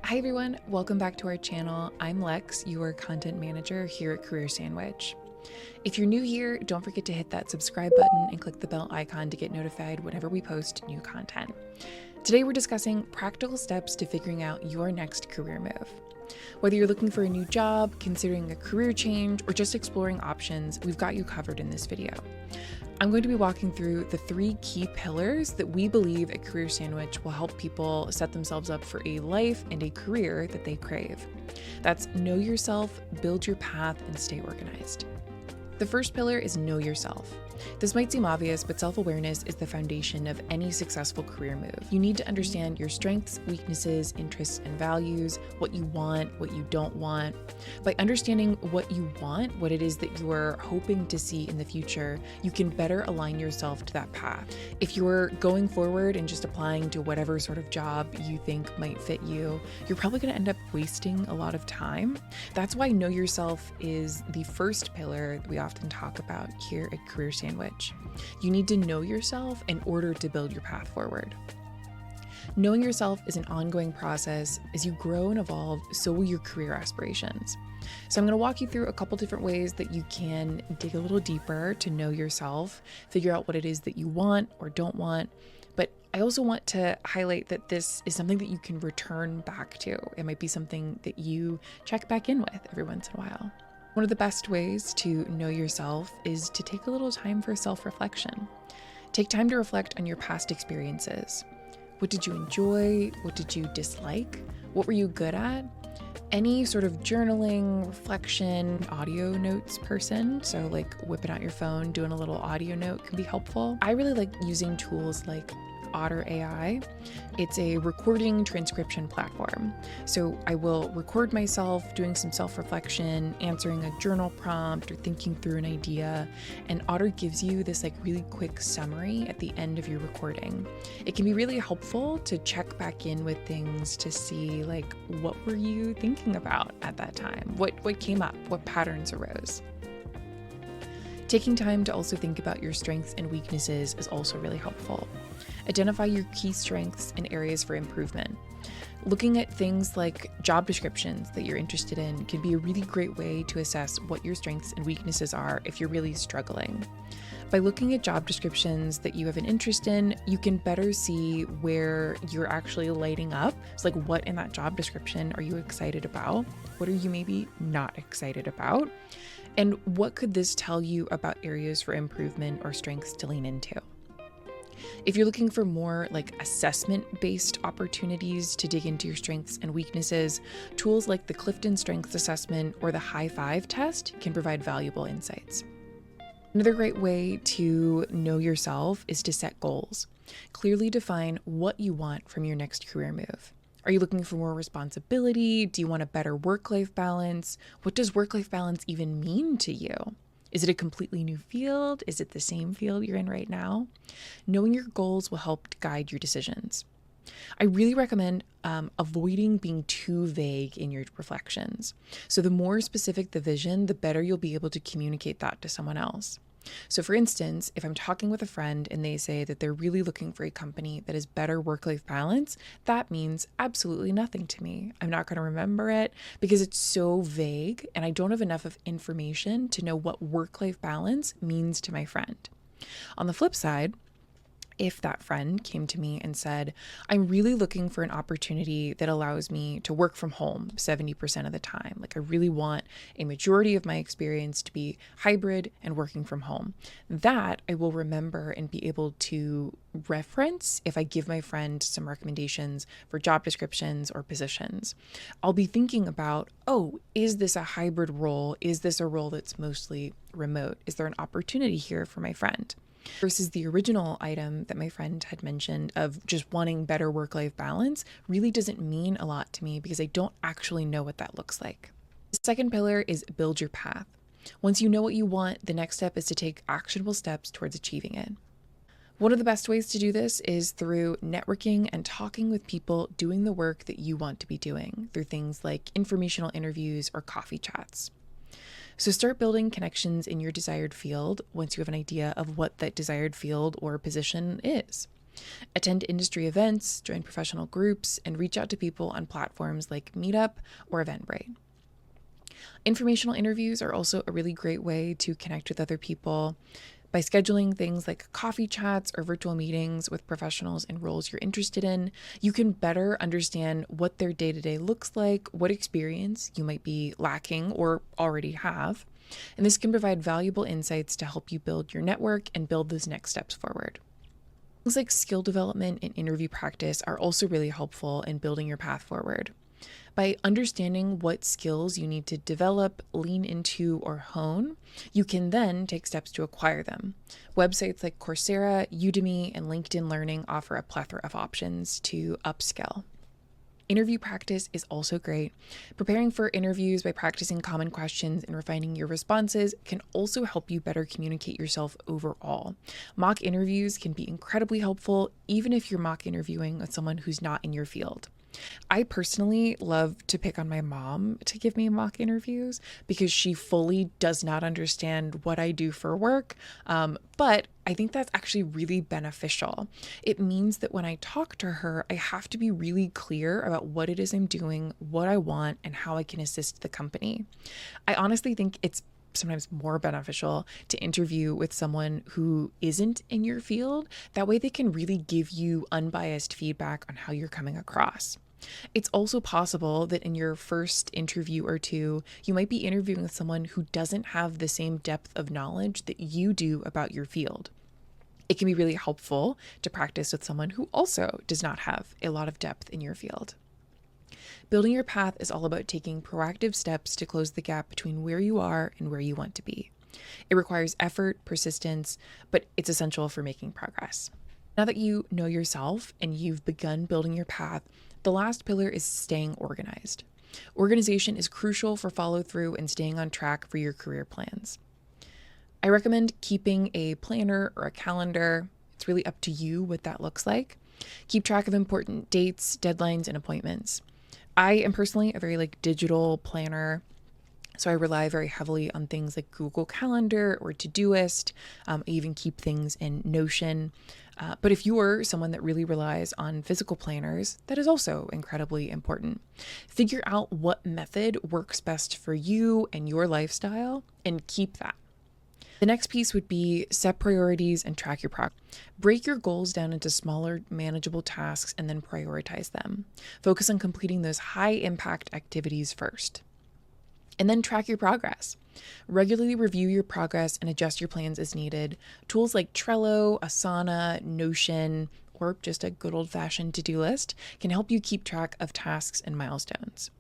Hi everyone, welcome back to our channel. I'm Lex, your content manager here at Career Sandwich. If you're new here, don't forget to hit that subscribe button and click the bell icon to get notified whenever we post new content. Today we're discussing practical steps to figuring out your next career move. Whether you're looking for a new job, considering a career change, or just exploring options, we've got you covered in this video. I'm going to be walking through the 3 key pillars that we believe at Career Sandwich will help people set themselves up for a life and a career that they crave. That's know yourself, build your path, and stay organized. The first pillar is know yourself. This might seem obvious, but self-awareness is the foundation of any successful career move. You need to understand your strengths, weaknesses, interests, and values, what you want, what you don't want. By understanding what you want, what it is that you are hoping to see in the future, you can better align yourself to that path. If you're going forward and just applying to whatever sort of job you think might fit you, you're probably going to end up wasting a lot of time. That's why know yourself is the first pillar that we often talk about here at Career Sandwich. You need to know yourself in order to build your path forward. Knowing yourself is an ongoing process. As you grow and evolve, so will your career aspirations. So I'm going to walk you through a couple different ways that you can dig a little deeper to know yourself, figure out what it is that you want or don't want. But I also want to highlight that this is something that you can return back to. It might be something that you check back in with every once in a while. One of the best ways to know yourself is to take a little time for self-reflection. Take time to reflect on your past experiences. What did you enjoy? What did you dislike? What were you good at? Any sort of journaling, reflection, audio notes person, so like whipping out your phone, doing a little audio note can be helpful. I really like using tools like Otter AI. It's a recording transcription platform. So I will record myself doing some self-reflection, answering a journal prompt or thinking through an idea, and Otter gives you this like really quick summary at the end of your recording. It can be really helpful to check back in with things to see like what were you thinking about at that time? What came up? What patterns arose? Taking time to also think about your strengths and weaknesses is also really helpful. Identify your key strengths and areas for improvement. Looking at things like job descriptions that you're interested in can be a really great way to assess what your strengths and weaknesses are if you're really struggling. By looking at job descriptions that you have an interest in, you can better see where you're actually lighting up. It's like, what in that job description are you excited about? What are you maybe not excited about? And what could this tell you about areas for improvement or strengths to lean into? If you're looking for more like assessment-based opportunities to dig into your strengths and weaknesses, tools like the Clifton Strengths Assessment or the High Five test can provide valuable insights. Another great way to know yourself is to set goals. Clearly define what you want from your next career move. Are you looking for more responsibility? Do you want a better work-life balance? What does work-life balance even mean to you? Is it a completely new field? Is it the same field you're in right now? Knowing your goals will help guide your decisions. I really recommend avoiding being too vague in your reflections. So the more specific the vision, the better you'll be able to communicate that to someone else. So for instance, if I'm talking with a friend and they say that they're really looking for a company that has better work-life balance, that means absolutely nothing to me. I'm not going to remember it because it's so vague and I don't have enough of information to know what work-life balance means to my friend. On the flip side, if that friend came to me and said, I'm really looking for an opportunity that allows me to work from home 70% of the time. Like I really want a majority of my experience to be hybrid and working from home. That I will remember and be able to reference if I give my friend some recommendations for job descriptions or positions. I'll be thinking about, oh, is this a hybrid role? Is this a role that's mostly remote? Is there an opportunity here for my friend? Versus the original item that my friend had mentioned of just wanting better work-life balance really doesn't mean a lot to me because I don't actually know what that looks like. The second pillar is build your path. Once you know what you want, the next step is to take actionable steps towards achieving it. One of the best ways to do this is through networking and talking with people doing the work that you want to be doing through things like informational interviews or coffee chats. So start building connections in your desired field once you have an idea of what that desired field or position is. Attend industry events, join professional groups, and reach out to people on platforms like Meetup or Eventbrite. Informational interviews are also a really great way to connect with other people. By scheduling things like coffee chats or virtual meetings with professionals in roles you're interested in, you can better understand what their day-to-day looks like, what experience you might be lacking or already have. And this can provide valuable insights to help you build your network and build those next steps forward. Things like skill development and interview practice are also really helpful in building your path forward. By understanding what skills you need to develop, lean into, or hone, you can then take steps to acquire them. Websites like Coursera, Udemy, and LinkedIn Learning offer a plethora of options to upskill. Interview practice is also great. Preparing for interviews by practicing common questions and refining your responses can also help you better communicate yourself overall. Mock interviews can be incredibly helpful, even if you're mock interviewing with someone who's not in your field. I personally love to pick on my mom to give me mock interviews because she fully does not understand what I do for work. But I think that's actually really beneficial. It means that when I talk to her, I have to be really clear about what it is I'm doing, what I want, and how I can assist the company. I honestly think it's sometimes more beneficial to interview with someone who isn't in your field. That way they can really give you unbiased feedback on how you're coming across. It's also possible that in your first interview or two, you might be interviewing with someone who doesn't have the same depth of knowledge that you do about your field. It can be really helpful to practice with someone who also does not have a lot of depth in your field. Building your path is all about taking proactive steps to close the gap between where you are and where you want to be. It requires effort, persistence, but it's essential for making progress. Now that you know yourself and you've begun building your path, the last pillar is staying organized. Organization is crucial for follow through and staying on track for your career plans. I recommend keeping a planner or a calendar. It's really up to you what that looks like. Keep track of important dates, deadlines, and appointments. I am personally a very digital planner, so I rely very heavily on things like Google Calendar or Todoist. I even keep things in Notion. But if you're someone that really relies on physical planners, that is also incredibly important. Figure out what method works best for you and your lifestyle and keep that. The next piece would be set priorities and track your progress. Break your goals down into smaller, manageable tasks and then prioritize them. Focus on completing those high impact activities first. And then track your progress. Regularly review your progress and adjust your plans as needed. Tools like Trello, Asana, Notion, or just a good old-fashioned to-do list can help you keep track of tasks and milestones.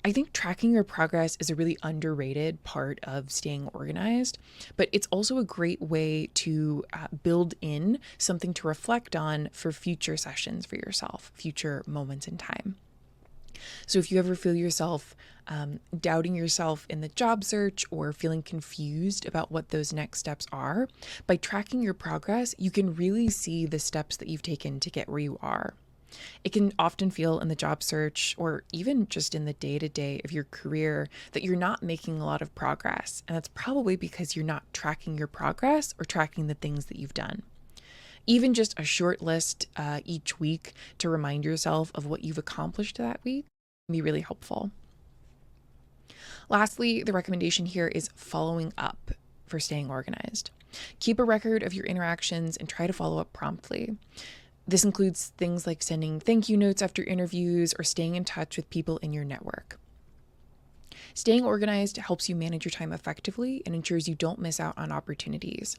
I think tracking your progress is a really underrated part of staying organized, but it's also a great way to build in something to reflect on for future sessions for yourself, future moments in time. So if you ever feel yourself doubting yourself in the job search or feeling confused about what those next steps are, by tracking your progress, you can really see the steps that you've taken to get where you are. It can often feel in the job search or even just in the day-to-day of your career that you're not making a lot of progress. And that's probably because you're not tracking your progress or tracking the things that you've done. Even just a short list each week to remind yourself of what you've accomplished that week can be really helpful. Lastly, the recommendation here is following up for staying organized. Keep a record of your interactions and try to follow up promptly. This includes things like sending thank you notes after interviews or staying in touch with people in your network. Staying organized helps you manage your time effectively and ensures you don't miss out on opportunities.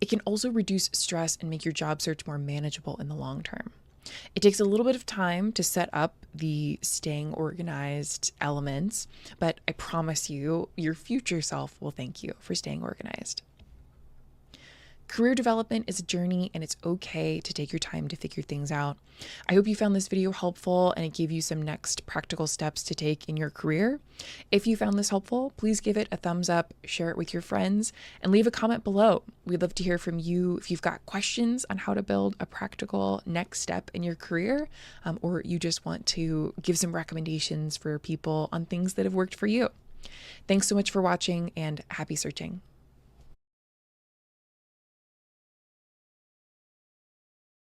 It can also reduce stress and make your job search more manageable in the long term. It takes a little bit of time to set up the staying organized elements, but I promise you, your future self will thank you for staying organized. Career development is a journey and it's okay to take your time to figure things out. I hope you found this video helpful and it gave you some next practical steps to take in your career. If you found this helpful, please give it a thumbs up, share it with your friends, and leave a comment below. We'd love to hear from you if you've got questions on how to build a practical next step in your career, or you just want to give some recommendations for people on things that have worked for you. Thanks so much for watching and happy searching.